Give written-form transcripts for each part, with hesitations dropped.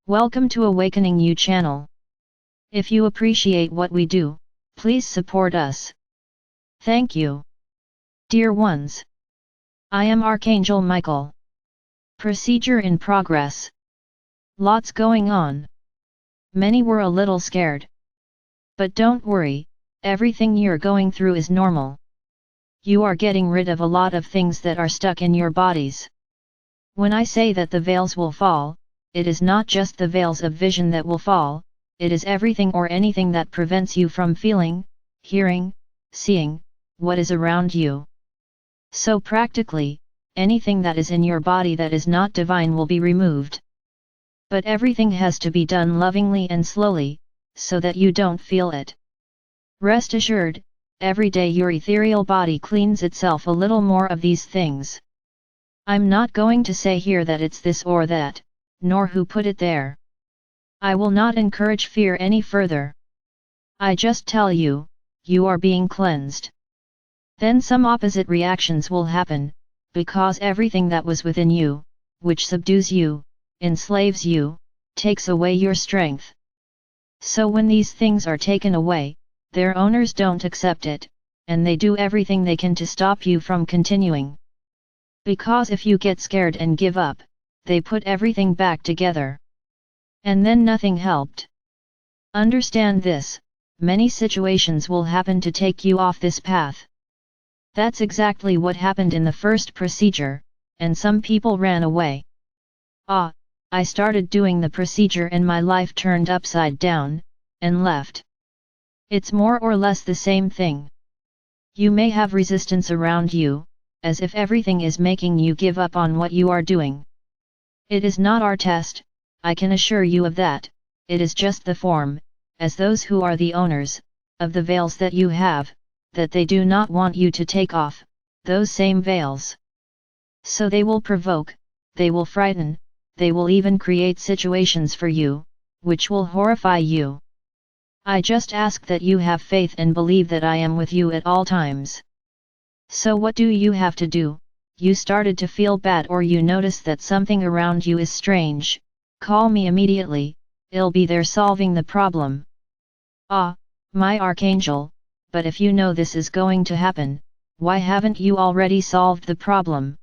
Welcome to Awakening You channel. If you appreciate what we do, please support us. Thank you. Dear ones, I am Archangel Michael. Procedure in progress. Lots going on. Many were a little scared. But don't worry, everything you're going through is normal. You are getting rid of a lot of things that are stuck in your bodies. When I say that the veils will fall, it is not just the veils of vision that will fall, it is everything or anything that prevents you from feeling, hearing, seeing, what is around you. So practically, anything that is in your body that is not divine will be removed. But everything has to be done lovingly and slowly, so that you don't feel it. Rest assured, every day your ethereal body cleans itself a little more of these things. I'm not going to say here that it's this or that, nor who put it there. I will not encourage fear any further. I just tell you, you are being cleansed. Then some opposite reactions will happen, because everything that was within you, which subdues you, enslaves you, takes away your strength. So when these things are taken away, their owners don't accept it, and they do everything they can to stop you from continuing. Because if you get scared and give up, they put everything back together. And then nothing helped. Understand this, many situations will happen to take you off this path. That's exactly what happened in the first procedure, and some people ran away. I started doing the procedure and my life turned upside down, and left. It's more or less the same thing. You may have resistance around you, as if everything is making you give up on what you are doing. It is not our test, I can assure you of that, it is just the form, as those who are the owners, of the veils that you have, that they do not want you to take off, those same veils. So they will provoke, they will frighten, they will even create situations for you, which will horrify you. I just ask that you have faith and believe that I am with you at all times. So what do you have to do? You started to feel bad or you notice that something around you is strange, call me immediately, I'll be there solving the problem. My Archangel, but if you know this is going to happen, why haven't you already solved the problem?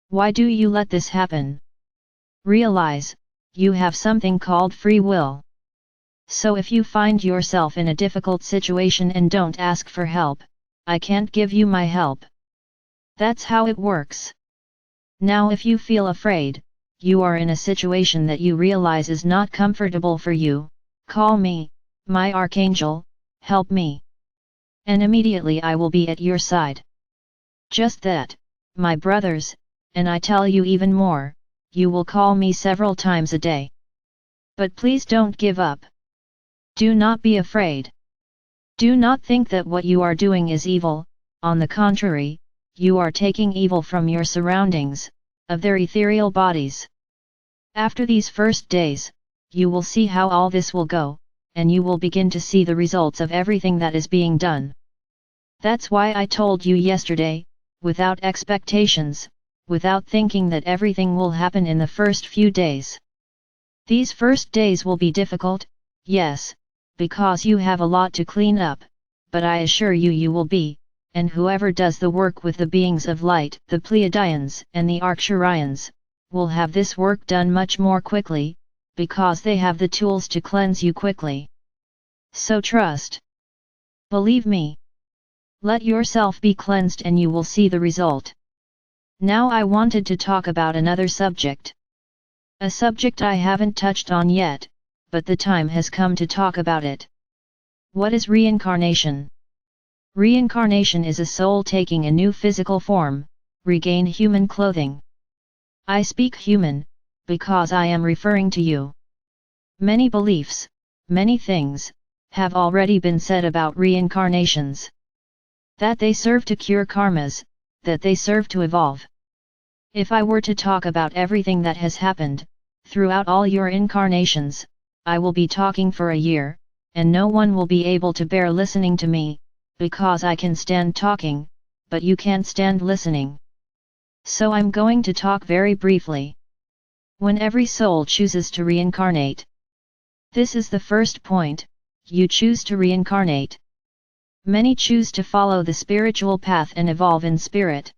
Why do you let this happen? Realize, you have something called free will. So if you find yourself in a difficult situation and don't ask for help, I can't give you my help. That's how it works. Now if you feel afraid, you are in a situation that you realize is not comfortable for you, call me, my Archangel, help me. And immediately I will be at your side. Just that, my brothers, and I tell you even more, you will call me several times a day. But please don't give up. Do not be afraid. Do not think that what you are doing is evil, on the contrary, you are taking evil from your surroundings, of their ethereal bodies. After these first days, you will see how all this will go, and you will begin to see the results of everything that is being done. That's why I told you yesterday, without expectations, without thinking that everything will happen in the first few days. These first days will be difficult, yes, because you have a lot to clean up, but I assure you you will be, and whoever does the work with the beings of light, the Pleiadians and the Archangels, will have this work done much more quickly, because they have the tools to cleanse you quickly. So trust. Believe me. Let yourself be cleansed and you will see the result. Now I wanted to talk about another subject. A subject I haven't touched on yet, but the time has come to talk about it. What is reincarnation? Reincarnation is a soul taking a new physical form, regain human clothing. I speak human, because I am referring to you. Many beliefs, many things, have already been said about reincarnations. That they serve to cure karmas, that they serve to evolve. If I were to talk about everything that has happened, throughout all your incarnations, I will be talking for a year, and no one will be able to bear listening to me, because I can stand talking, but you can't stand listening. So I'm going to talk very briefly. When every soul chooses to reincarnate. This is the first point, you choose to reincarnate. Many choose to follow the spiritual path and evolve in spirit.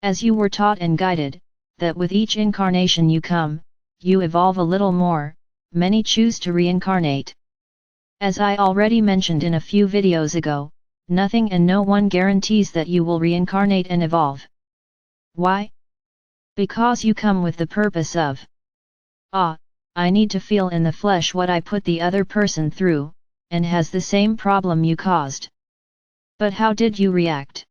As you were taught and guided, that with each incarnation you come, you evolve a little more, many choose to reincarnate. As I already mentioned in a few videos ago, nothing and no one guarantees that you will reincarnate and evolve. Why? Because you come with the purpose of, I need to feel in the flesh what I put the other person through, and has the same problem you caused. But how did you react?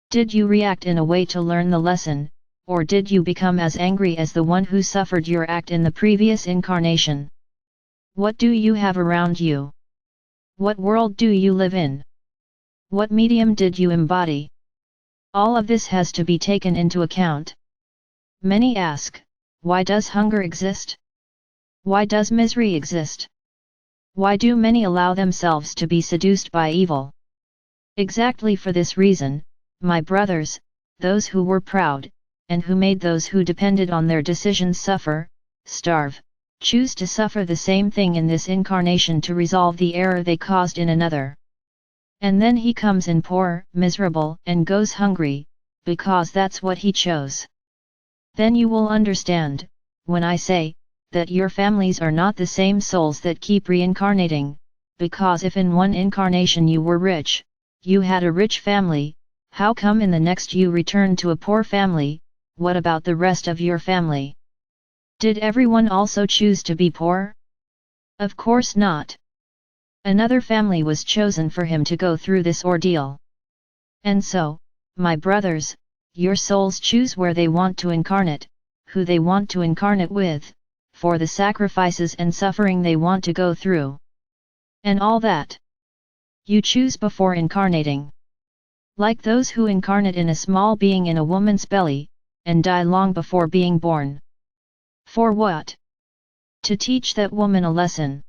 Did you react in a way to learn the lesson, or did you become as angry as the one who suffered your act in the previous incarnation? What do you have around you? What world do you live in? What medium did you embody? All of this has to be taken into account. Many ask, why does hunger exist? Why does misery exist? Why do many allow themselves to be seduced by evil? Exactly for this reason, my brothers, those who were proud, and who made those who depended on their decisions suffer, starve, choose to suffer the same thing in this incarnation to resolve the error they caused in another. And then he comes in poor, miserable, and goes hungry, because that's what he chose. Then you will understand, when I say, that your families are not the same souls that keep reincarnating, because if in one incarnation you were rich, you had a rich family, how come in the next you return to a poor family? What about the rest of your family? Did everyone also choose to be poor? Of course not. Another family was chosen for him to go through this ordeal. And so, my brothers, your souls choose where they want to incarnate, who they want to incarnate with, for the sacrifices and suffering they want to go through. And all that. You choose before incarnating. Like those who incarnate in a small being in a woman's belly, and die long before being born. For what? To teach that woman a lesson.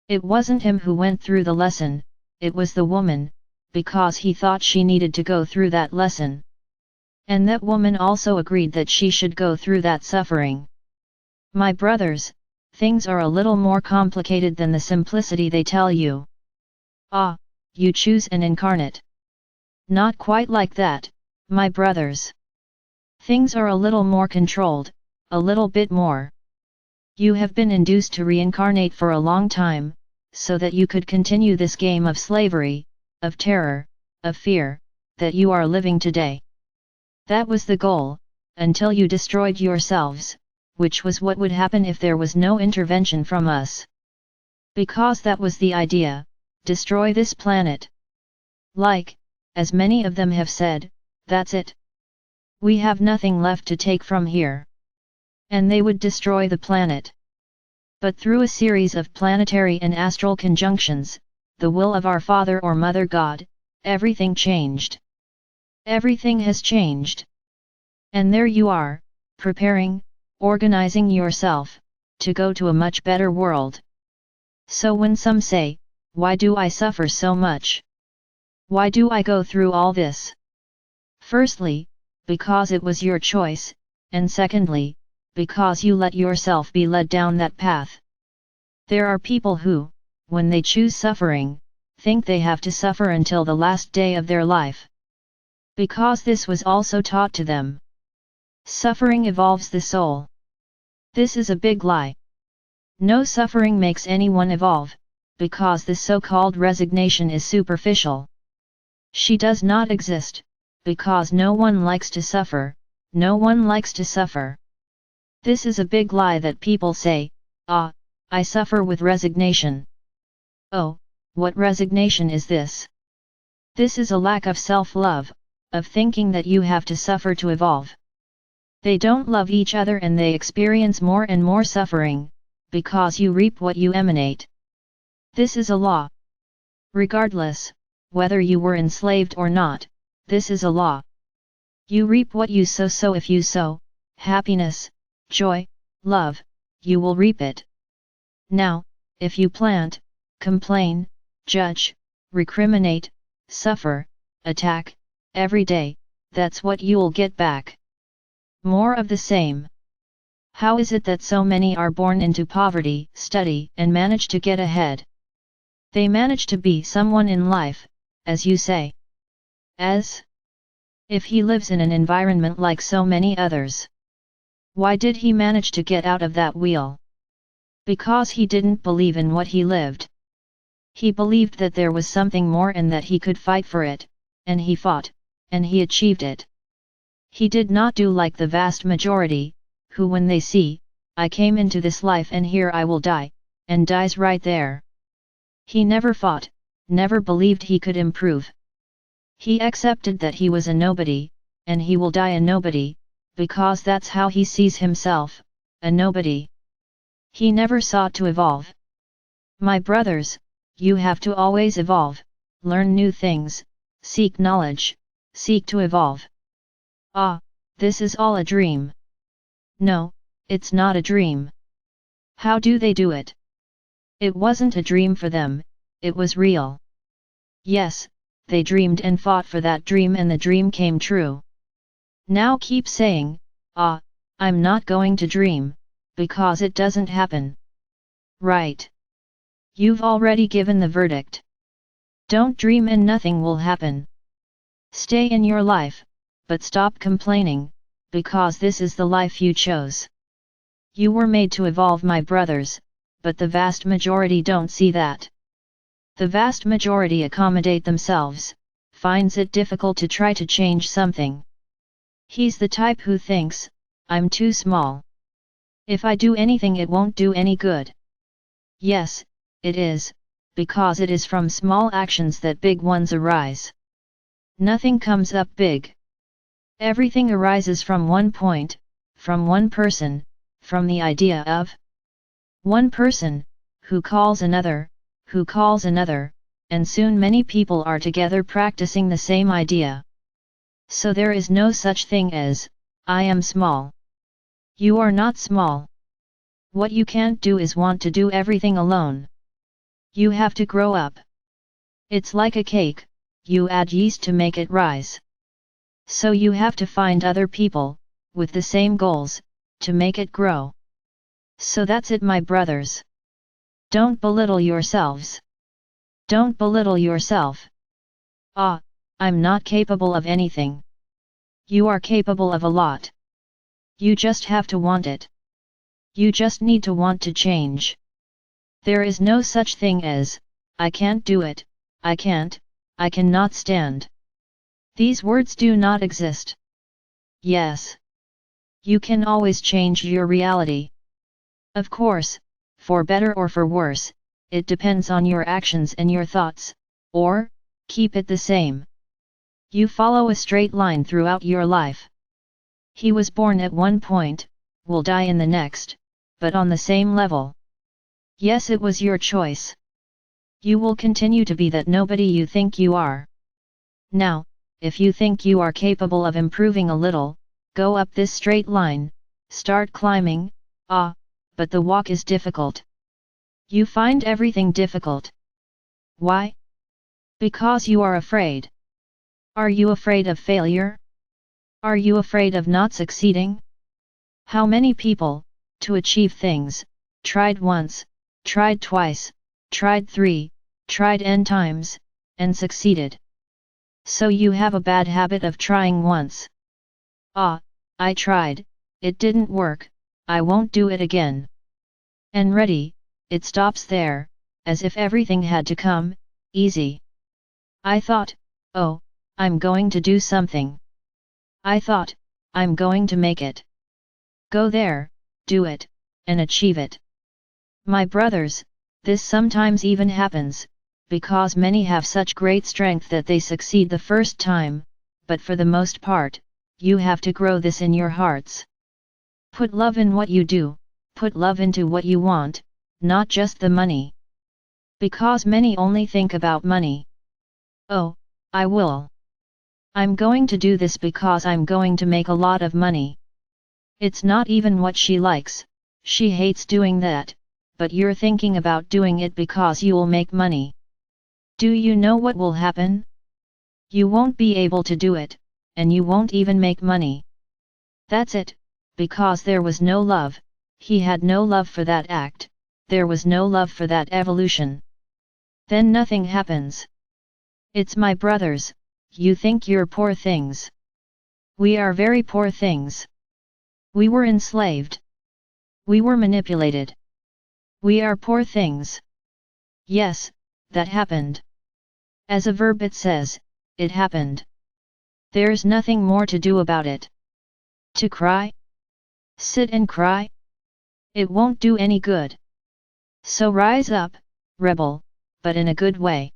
It wasn't him who went through the lesson, it was the woman, because he thought she needed to go through that lesson. And that woman also agreed that she should go through that suffering. My brothers, things are a little more complicated than the simplicity they tell you. You choose an incarnate. Not quite like that, my brothers. Things are a little more controlled, a little bit more. You have been induced to reincarnate for a long time, so that you could continue this game of slavery, of terror, of fear, that you are living today. That was the goal, until you destroyed yourselves, which was what would happen if there was no intervention from us. Because that was the idea, destroy this planet. Like, as many of them have said, that's it. We have nothing left to take from here. And they would destroy the planet. But through a series of planetary and astral conjunctions, the will of our Father or Mother God, everything changed. Everything has changed. And there you are, preparing, organizing yourself, to go to a much better world. So when some say, why do I suffer so much? Why do I go through all this? Firstly, because it was your choice, and secondly, because you let yourself be led down that path. There are people who, when they choose suffering, think they have to suffer until the last day of their life. Because this was also taught to them. Suffering evolves the soul. This is a big lie. No suffering makes anyone evolve, because the so-called resignation is superficial. She does not exist, because no one likes to suffer, no one likes to suffer. This is a big lie that people say, I suffer with resignation. Oh, what resignation is this? This is a lack of self-love, of thinking that you have to suffer to evolve. They don't love each other and they experience more and more suffering, because you reap what you emanate. This is a law. Regardless, whether you were enslaved or not, this is a law. You reap what you sow, so if you sow happiness, joy, love, you will reap it. Now, if you plant, complain, judge, recriminate, suffer, attack, every day, that's what you'll get back. More of the same. How is it that so many are born into poverty, study, and manage to get ahead? They manage to be someone in life, as you say. As if he lives in an environment like so many others. Why did he manage to get out of that wheel? Because he didn't believe in what he lived. He believed that there was something more and that he could fight for it, and he fought, and he achieved it. He did not do like the vast majority, who when they see, I came into this life and here I will die, and dies right there. He never fought, never believed he could improve. He accepted that he was a nobody, and he will die a nobody, because that's how he sees himself, a nobody. He never sought to evolve. My brothers, you have to always evolve, learn new things, seek knowledge, seek to evolve. Ah, this is all a dream. No, it's not a dream. How do they do it? It wasn't a dream for them, it was real. Yes, they dreamed and fought for that dream and the dream came true. Now keep saying, ah, I'm not going to dream, because it doesn't happen. Right. You've already given the verdict. Don't dream and nothing will happen. Stay in your life, but stop complaining, because this is the life you chose. You were made to evolve, my brothers, but the vast majority don't see that. The vast majority accommodate themselves, finds it difficult to try to change something. He's the type who thinks, I'm too small. If I do anything it won't do any good. Yes, it is, because it is from small actions that big ones arise. Nothing comes up big. Everything arises from one point, from one person, from the idea of one person, who calls another, and soon many people are together practicing the same idea. So there is no such thing as, I am small. You are not small. What you can't do is want to do everything alone. You have to grow up. It's like a cake, you add yeast to make it rise. So you have to find other people, with the same goals, to make it grow. So that's it, my brothers. Don't belittle yourselves. Don't belittle yourself. Ah, I'm not capable of anything. You are capable of a lot. You just have to want it. You just need to want to change. There is no such thing as, I can't do it, I cannot stand. These words do not exist. Yes. You can always change your reality. Of course, for better or for worse, it depends on your actions and your thoughts, or, keep it the same. You follow a straight line throughout your life. He was born at one point, will die in the next, but on the same level. Yes, it was your choice. You will continue to be that nobody you think you are. Now, if you think you are capable of improving a little, go up this straight line, start climbing, but the walk is difficult. You find everything difficult. Why? Because you are afraid. Are you afraid of failure? Are you afraid of not succeeding? How many people, to achieve things, tried once, tried twice, tried 3, tried n times, and succeeded? So you have a bad habit of trying once. I tried, it didn't work, I won't do it again. And ready, it stops there, as if everything had to come, easy. I thought, oh, I'm going to do something. I thought, I'm going to make it. Go there, do it, and achieve it. My brothers, this sometimes even happens, because many have such great strength that they succeed the first time, but for the most part, you have to grow this in your hearts. Put love in what you do, put love into what you want, not just the money. Because many only think about money. Oh, I will. I'm going to do this because I'm going to make a lot of money. It's not even what she likes, she hates doing that, but you're thinking about doing it because you'll make money. Do you know what will happen? You won't be able to do it, and you won't even make money. That's it, because there was no love, he had no love for that act, there was no love for that evolution. Then nothing happens. It's my brothers, you think you're poor things. We are very poor things. We were enslaved. We were manipulated. We are poor things. Yes, that happened. As a verb it says, it happened. There's nothing more to do about it. To cry? Sit and cry? It won't do any good. So rise up, rebel, but in a good way.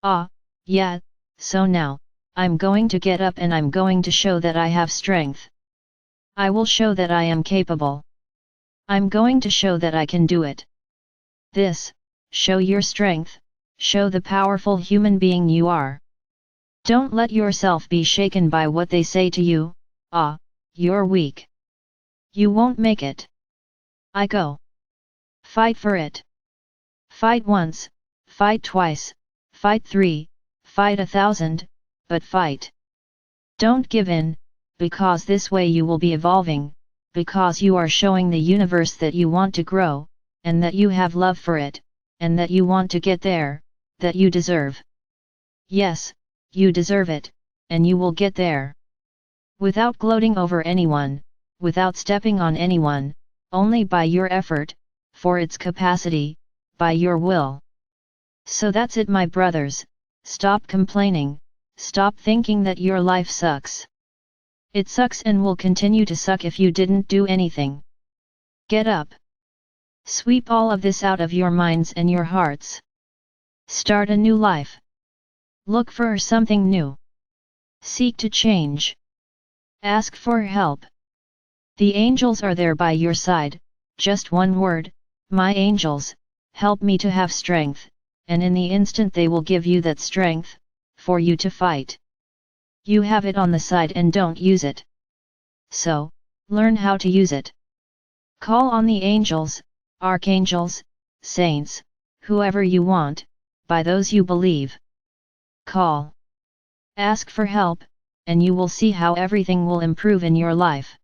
Ah, yeah, so now, I'm going to get up and I'm going to show that I have strength. I will show that I am capable. I'm going to show that I can do it. This, show your strength, show the powerful human being you are. Don't let yourself be shaken by what they say to you, ah, you're weak. You won't make it. I go. Fight for it. Fight once, fight twice, fight 3, fight 1,000, but fight. Don't give in, because this way you will be evolving, because you are showing the universe that you want to grow, and that you have love for it, and that you want to get there, that you deserve. Yes, you deserve it, and you will get there. Without gloating over anyone, without stepping on anyone, only by your effort, for its capacity, by your will. So that's it, my brothers, stop complaining, stop thinking that your life sucks. It sucks and will continue to suck if you didn't do anything. Get up. Sweep all of this out of your minds and your hearts. Start a new life. Look for something new. Seek to change. Ask for help. The angels are there by your side, just one word, my angels, help me to have strength, and in the instant they will give you that strength, for you to fight. You have it on the side and don't use it. So, learn how to use it. Call on the angels, archangels, saints, whoever you want, by those you believe. Call. Ask for help, and you will see how everything will improve in your life.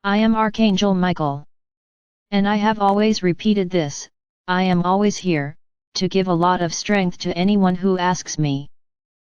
I am Archangel Michael. And I have always repeated this, I am always here, to give a lot of strength to anyone who asks me.